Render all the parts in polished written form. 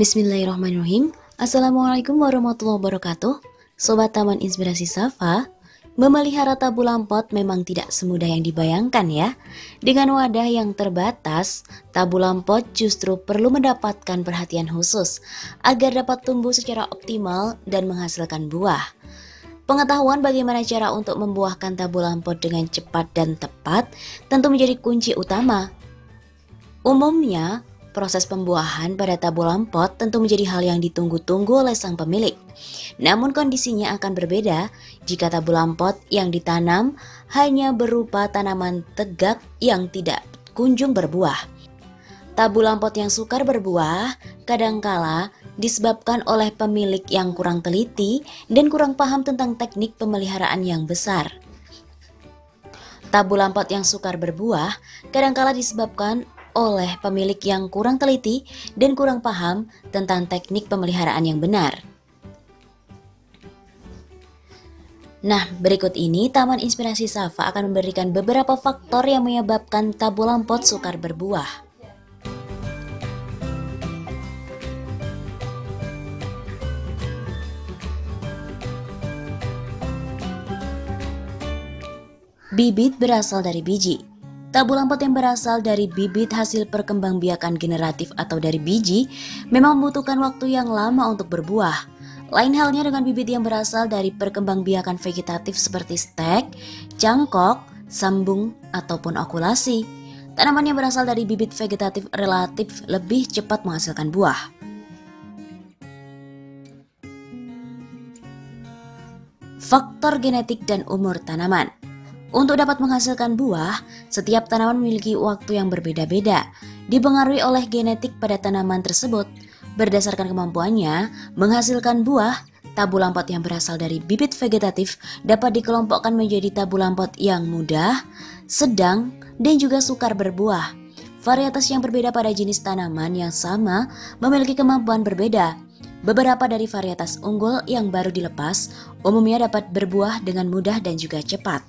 Bismillahirrahmanirrahim. Assalamualaikum warahmatullahi wabarakatuh. Sobat Taman Inspirasi Safa, memelihara tabu lampot memang tidak semudah yang dibayangkan ya. Dengan wadah yang terbatas, tabu lampot justru perlu mendapatkan perhatian khusus agar dapat tumbuh secara optimal dan menghasilkan buah. Pengetahuan bagaimana cara untuk membuahkan tabu lampot dengan cepat dan tepat tentu menjadi kunci utama. Umumnya, proses pembuahan pada tabu lampot tentu menjadi hal yang ditunggu-tunggu oleh sang pemilik. Namun kondisinya akan berbeda jika tabu lampot yang ditanam hanya berupa tanaman tegak yang tidak kunjung berbuah. Tabu lampot yang sukar berbuah kadangkala disebabkan oleh pemilik yang kurang teliti dan kurang paham tentang teknik pemeliharaan yang besar. Tabu lampot yang sukar berbuah kadangkala disebabkan oleh pemilik yang kurang teliti dan kurang paham tentang teknik pemeliharaan yang benar. Nah, berikut ini Taman Inspirasi Safa akan memberikan beberapa faktor yang menyebabkan tabu lampot sukar berbuah. Bibit berasal dari biji. Tabu lampot yang berasal dari bibit hasil perkembangbiakan generatif atau dari biji memang membutuhkan waktu yang lama untuk berbuah. Lain halnya dengan bibit yang berasal dari perkembangbiakan vegetatif seperti stek, cangkok, sambung, ataupun okulasi. Tanaman yang berasal dari bibit vegetatif relatif lebih cepat menghasilkan buah. Faktor genetik dan umur tanaman. Untuk dapat menghasilkan buah, setiap tanaman memiliki waktu yang berbeda-beda, dipengaruhi oleh genetik pada tanaman tersebut. Berdasarkan kemampuannya menghasilkan buah, tabu lampot yang berasal dari bibit vegetatif dapat dikelompokkan menjadi tabu lampot yang mudah, sedang, dan juga sukar berbuah. Varietas yang berbeda pada jenis tanaman yang sama memiliki kemampuan berbeda. Beberapa dari varietas unggul yang baru dilepas umumnya dapat berbuah dengan mudah dan juga cepat.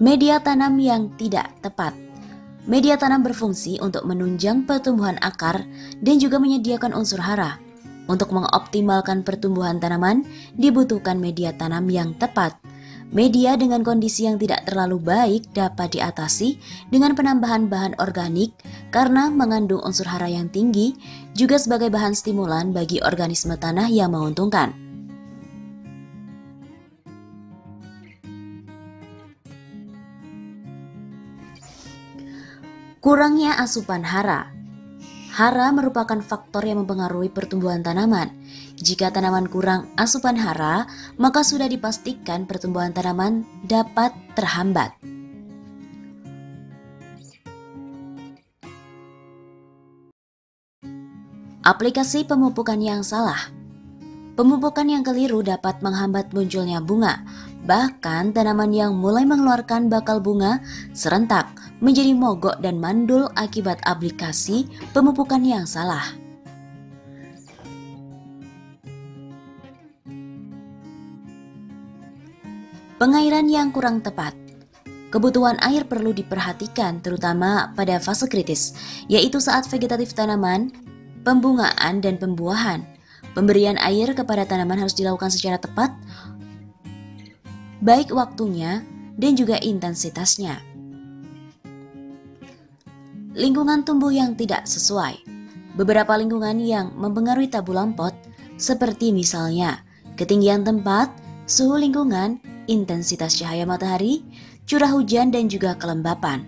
Media tanam yang tidak tepat. Media tanam berfungsi untuk menunjang pertumbuhan akar dan juga menyediakan unsur hara. Untuk mengoptimalkan pertumbuhan tanaman, dibutuhkan media tanam yang tepat. Media dengan kondisi yang tidak terlalu baik dapat diatasi dengan penambahan bahan organik karena mengandung unsur hara yang tinggi, juga sebagai bahan stimulan bagi organisme tanah yang menguntungkan. Kurangnya asupan hara. Hara merupakan faktor yang mempengaruhi pertumbuhan tanaman. Jika tanaman kurang asupan hara, maka sudah dipastikan pertumbuhan tanaman dapat terhambat. Aplikasi pemupukan yang salah. Pemupukan yang keliru dapat menghambat munculnya bunga. Bahkan tanaman yang mulai mengeluarkan bakal bunga serentak menjadi mogok dan mandul akibat aplikasi pemupukan yang salah. Pengairan yang kurang tepat. Kebutuhan air perlu diperhatikan terutama pada fase kritis, yaitu saat vegetatif tanaman, pembungaan dan pembuahan. Pemberian air kepada tanaman harus dilakukan secara tepat, baik waktunya dan juga intensitasnya. Lingkungan tumbuh yang tidak sesuai. Beberapa lingkungan yang mempengaruhi tabu lampot seperti misalnya ketinggian tempat, suhu lingkungan, intensitas cahaya matahari, curah hujan dan juga kelembapan.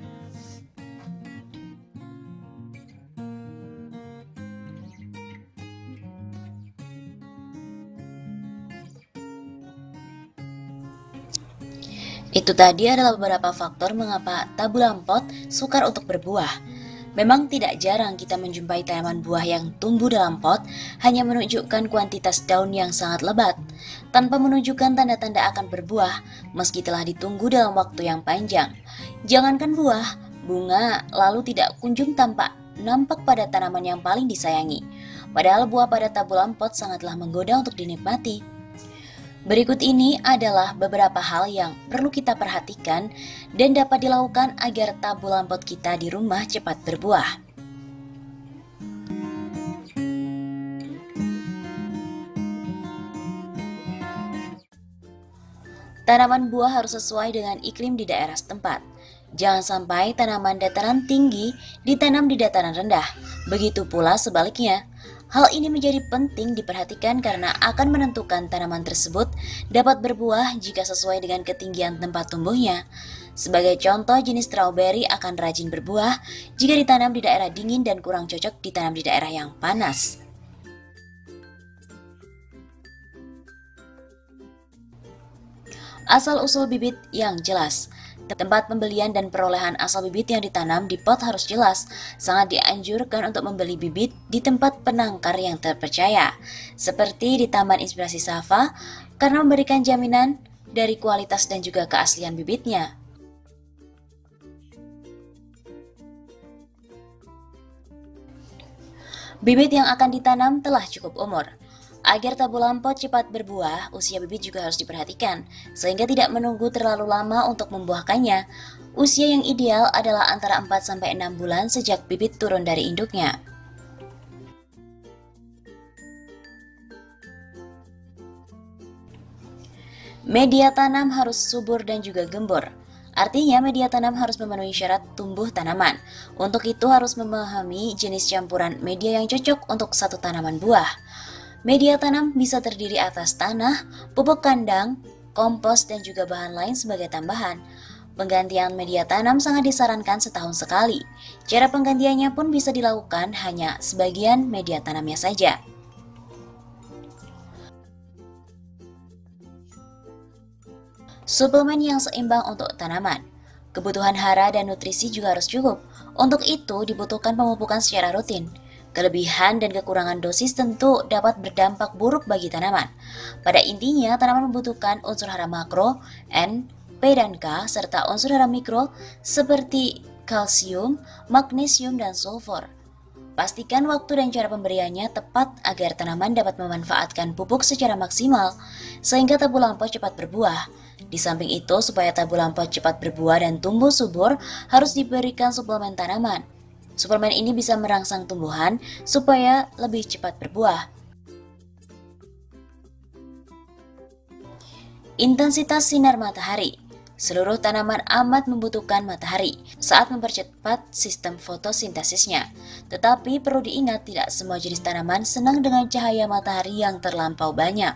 Itu tadi adalah beberapa faktor mengapa tabu lampot sukar untuk berbuah. Memang tidak jarang kita menjumpai tanaman buah yang tumbuh dalam pot hanya menunjukkan kuantitas daun yang sangat lebat, tanpa menunjukkan tanda-tanda akan berbuah meski telah ditunggu dalam waktu yang panjang. Jangankan buah, bunga lalu tidak kunjung nampak pada tanaman yang paling disayangi. Padahal buah pada tabu lampot sangatlah menggoda untuk dinikmati. Berikut ini adalah beberapa hal yang perlu kita perhatikan dan dapat dilakukan agar tabu lampot kita di rumah cepat berbuah. Tanaman buah harus sesuai dengan iklim di daerah setempat. Jangan sampai tanaman dataran tinggi ditanam di dataran rendah. Begitu pula sebaliknya. Hal ini menjadi penting diperhatikan karena akan menentukan tanaman tersebut dapat berbuah jika sesuai dengan ketinggian tempat tumbuhnya. Sebagai contoh, jenis strawberry akan rajin berbuah jika ditanam di daerah dingin dan kurang cocok ditanam di daerah yang panas. Asal-usul bibit yang jelas. Tempat pembelian dan perolehan asal bibit yang ditanam di pot harus jelas. Sangat dianjurkan untuk membeli bibit di tempat penangkar yang terpercaya, seperti di Taman Inspirasi Safa, karena memberikan jaminan dari kualitas dan juga keaslian bibitnya. Bibit yang akan ditanam telah cukup umur. Agar tabu lampot cepat berbuah, usia bibit juga harus diperhatikan, sehingga tidak menunggu terlalu lama untuk membuahkannya. Usia yang ideal adalah antara 4-6 bulan sejak bibit turun dari induknya. Media tanam harus subur dan juga gembur. Artinya media tanam harus memenuhi syarat tumbuh tanaman. Untuk itu harus memahami jenis campuran media yang cocok untuk satu tanaman buah. Media tanam bisa terdiri atas tanah, pupuk kandang, kompos, dan juga bahan lain sebagai tambahan. Penggantian media tanam sangat disarankan setahun sekali. Cara penggantiannya pun bisa dilakukan hanya sebagian media tanamnya saja. Suplemen yang seimbang untuk tanaman. Kebutuhan hara dan nutrisi juga harus cukup. Untuk itu dibutuhkan pemupukan secara rutin. Kelebihan dan kekurangan dosis tentu dapat berdampak buruk bagi tanaman. Pada intinya, tanaman membutuhkan unsur hara makro, N, P, dan K, serta unsur hara mikro seperti kalsium, magnesium, dan sulfur. Pastikan waktu dan cara pemberiannya tepat agar tanaman dapat memanfaatkan pupuk secara maksimal, sehingga tabu lampot cepat berbuah. Di samping itu, supaya tabu lampot cepat berbuah dan tumbuh subur, harus diberikan suplemen tanaman. Suplemen ini bisa merangsang tumbuhan supaya lebih cepat berbuah. Intensitas sinar matahari. Seluruh tanaman amat membutuhkan matahari saat mempercepat sistem fotosintesisnya. Tetapi perlu diingat tidak semua jenis tanaman senang dengan cahaya matahari yang terlampau banyak.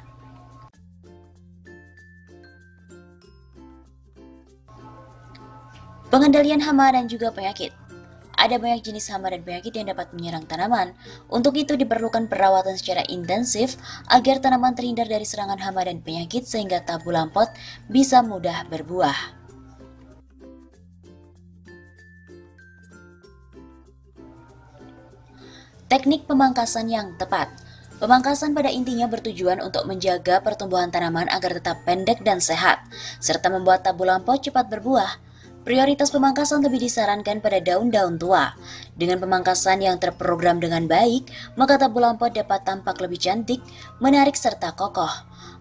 Pengendalian hama dan juga penyakit. Ada banyak jenis hama dan penyakit yang dapat menyerang tanaman. Untuk itu diperlukan perawatan secara intensif agar tanaman terhindar dari serangan hama dan penyakit sehingga tabu lampot bisa mudah berbuah. Teknik pemangkasan yang tepat. Pemangkasan pada intinya bertujuan untuk menjaga pertumbuhan tanaman agar tetap pendek dan sehat, serta membuat tabu lampot cepat berbuah. Prioritas pemangkasan lebih disarankan pada daun-daun tua. Dengan pemangkasan yang terprogram dengan baik, maka tabu lampot dapat tampak lebih cantik, menarik, serta kokoh.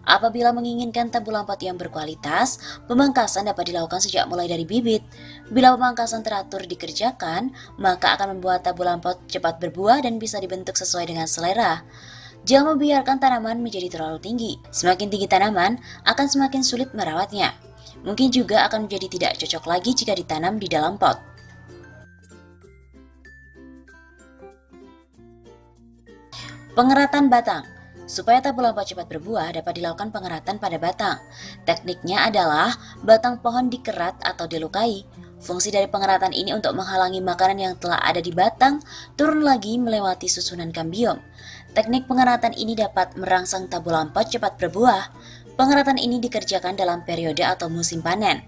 Apabila menginginkan tabu lampot yang berkualitas, pemangkasan dapat dilakukan sejak mulai dari bibit. Bila pemangkasan teratur dikerjakan, maka akan membuat tabu lampot cepat berbuah dan bisa dibentuk sesuai dengan selera. Jangan membiarkan tanaman menjadi terlalu tinggi. Semakin tinggi tanaman, akan semakin sulit merawatnya. Mungkin juga akan menjadi tidak cocok lagi jika ditanam di dalam pot. Pengeratan batang. Supaya tabu lampot cepat berbuah, dapat dilakukan pengeratan pada batang. Tekniknya adalah batang pohon dikerat atau dilukai. Fungsi dari pengeratan ini untuk menghalangi makanan yang telah ada di batang turun lagi melewati susunan kambium. Teknik pengeratan ini dapat merangsang tabu lampot cepat berbuah. Pengeratan ini dikerjakan dalam periode atau musim panen.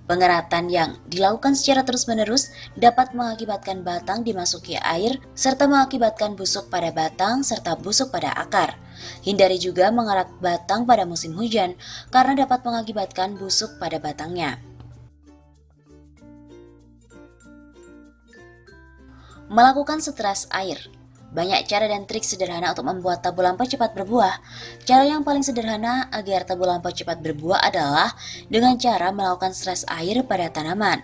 Pengeratan yang dilakukan secara terus-menerus dapat mengakibatkan batang dimasuki air serta mengakibatkan busuk pada batang serta busuk pada akar. Hindari juga mengerat batang pada musim hujan karena dapat mengakibatkan busuk pada batangnya. Melakukan stres air. Banyak cara dan trik sederhana untuk membuat tabu lampau cepat berbuah. Cara yang paling sederhana agar tabu lampau cepat berbuah adalah dengan cara melakukan stres air pada tanaman.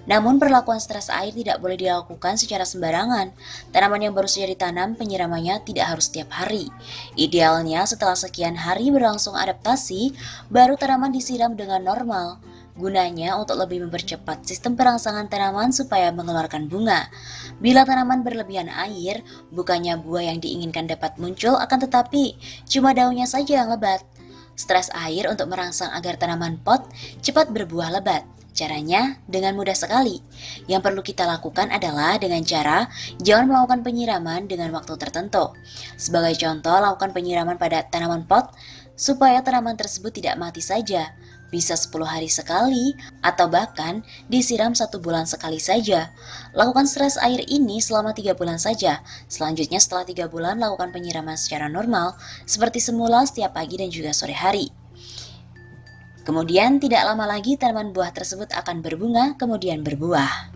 Namun perlakuan stres air tidak boleh dilakukan secara sembarangan. Tanaman yang baru saja ditanam penyiramannya tidak harus setiap hari. Idealnya setelah sekian hari berlangsung adaptasi, baru tanaman disiram dengan normal. Gunanya untuk lebih mempercepat sistem perangsangan tanaman supaya mengeluarkan bunga. Bila tanaman berlebihan air, bukannya buah yang diinginkan dapat muncul, akan tetapi cuma daunnya saja yang lebat. Stres air untuk merangsang agar tanaman pot cepat berbuah lebat. Caranya dengan mudah sekali. Yang perlu kita lakukan adalah dengan cara jangan melakukan penyiraman dengan waktu tertentu. Sebagai contoh, lakukan penyiraman pada tanaman pot supaya tanaman tersebut tidak mati saja. Bisa 10 hari sekali, atau bahkan disiram 1 bulan sekali saja. Lakukan stres air ini selama 3 bulan saja. Selanjutnya setelah 3 bulan, lakukan penyiraman secara normal, seperti semula setiap pagi dan juga sore hari. Kemudian tidak lama lagi tanaman buah tersebut akan berbunga, kemudian berbuah.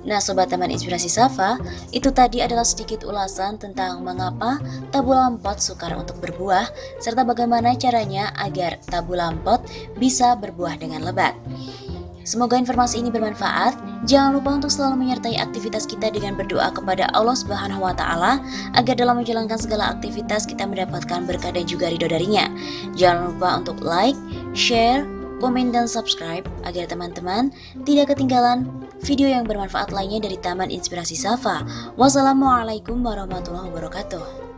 Nah Sobat Taman Inspirasi Safa, itu tadi adalah sedikit ulasan tentang mengapa tabu lampot sukar untuk berbuah, serta bagaimana caranya agar tabu lampot bisa berbuah dengan lebat. Semoga informasi ini bermanfaat. Jangan lupa untuk selalu menyertai aktivitas kita dengan berdoa kepada Allah Subhanahu wa Ta'ala agar dalam menjalankan segala aktivitas kita mendapatkan berkah dan juga ridho darinya. Jangan lupa untuk like, share, komen, dan subscribe agar teman-teman tidak ketinggalan video yang bermanfaat lainnya dari Taman Inspirasi Safa. Wassalamualaikum warahmatullahi wabarakatuh.